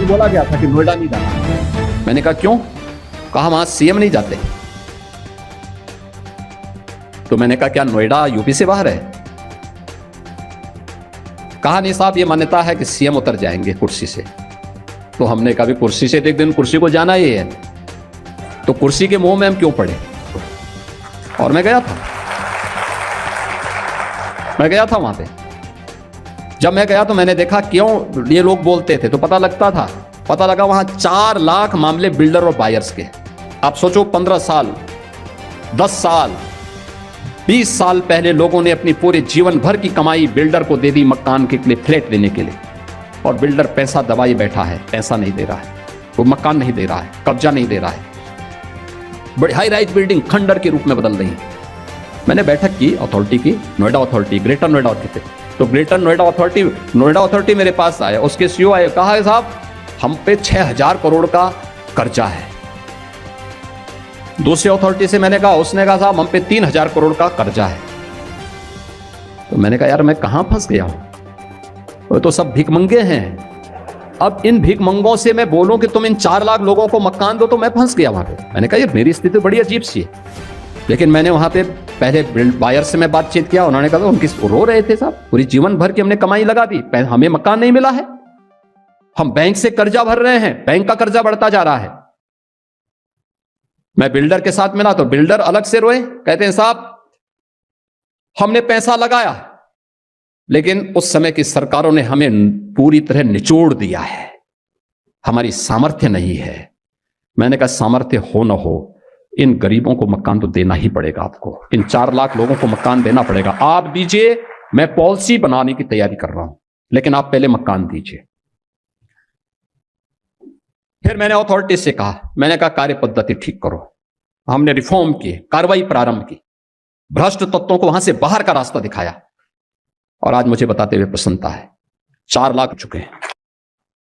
मुझे बोला गया था कि नोएडा नहीं जाना। मैंने कहा क्यों? कहा वहां सीएम नहीं जाते। तो मैंने कहा क्या नोएडा यूपी से बाहर है? कहा नहीं साहब, ये मान्यता है कि सीएम उतर जाएंगे कुर्सी से। तो हमने कहा भी कुर्सी से एक दिन कुर्सी को जाना ही है, तो कुर्सी के मुंह में हम क्यों पड़े? और मैं गया था वहां पे। जब मैं गया तो मैंने देखा क्यों ये लोग बोलते थे, तो पता लगा वहां 4 लाख मामले बिल्डर और बायर्स के। आप सोचो 15 साल, 10 साल, 20 साल पहले लोगों ने अपनी पूरे जीवन भर की कमाई बिल्डर को दे दी मकान के लिए, फ्लैट देने के लिए, और बिल्डर पैसा दबाए बैठा है, पैसा नहीं दे रहा है, वो मकान नहीं दे रहा है, कब्जा नहीं दे रहा है, बड़ी हाई राइज बिल्डिंग खंडर के रूप में बदल रही है। मैंने बैठक की अथॉरिटी की, Noida authority, greater Noida authority. तो ग्रेटर नोएडा अथॉरिटी मेरे पास आया, उसके सीईओ आए, कहा साहब हम पे 6000 करोड़ का कर्जा है। दूसरी अथॉरिटी से मैंने कहा, उसने कहा साहब हम पे 3000 करोड़ का कर्जा है। तो मैंने कहा यार मैं कहां फंस गया हूं, वो तो सब भिखमंगे हैं। अब इन भिखमंगों से मैं बोलूं कि तुम इन 4 लाख लोगों को मकान दो, तो मैं फंस गया वहां पे। मैंने कहा ये मेरी स्थिति बड़ी अजीब सी है। लेकिन मैंने वहां पे पहले बायर से मैं बातचीत किया, उन्होंने कहा उनकी रो रहे थे साहब, पूरी जीवन भर की हमने कमाई लगा दी, हमें मकान नहीं मिला है, हम बैंक से कर्जा भर रहे हैं, बैंक का कर्जा बढ़ता जा रहा है। मैं बिल्डर के साथ मिला तो बिल्डर अलग से रोए, कहते हैं साहब हमने पैसा लगाया, लेकिन उस समय की सरकारों ने हमें पूरी तरह निचोड़ दिया है, हमारी सामर्थ्य नहीं है। मैंने कहा सामर्थ्य हो ना हो, इन गरीबों को मकान तो देना ही पड़ेगा आपको, इन 4 लाख लोगों को मकान देना पड़ेगा। आप दीजिए, मैं पॉलिसी बनाने की तैयारी कर रहा हूं, लेकिन आप पहले मकान दीजिए। फिर मैंने अथॉरिटी से कहा, मैंने कहा कार्य पद्धति ठीक करो। हमने रिफॉर्म की, कार्रवाई प्रारंभ की, भ्रष्ट तत्वों को वहां से बाहर का रास्ता दिखाया, और आज मुझे बताते हुए प्रसन्नता है 4 लाख चुके हैं।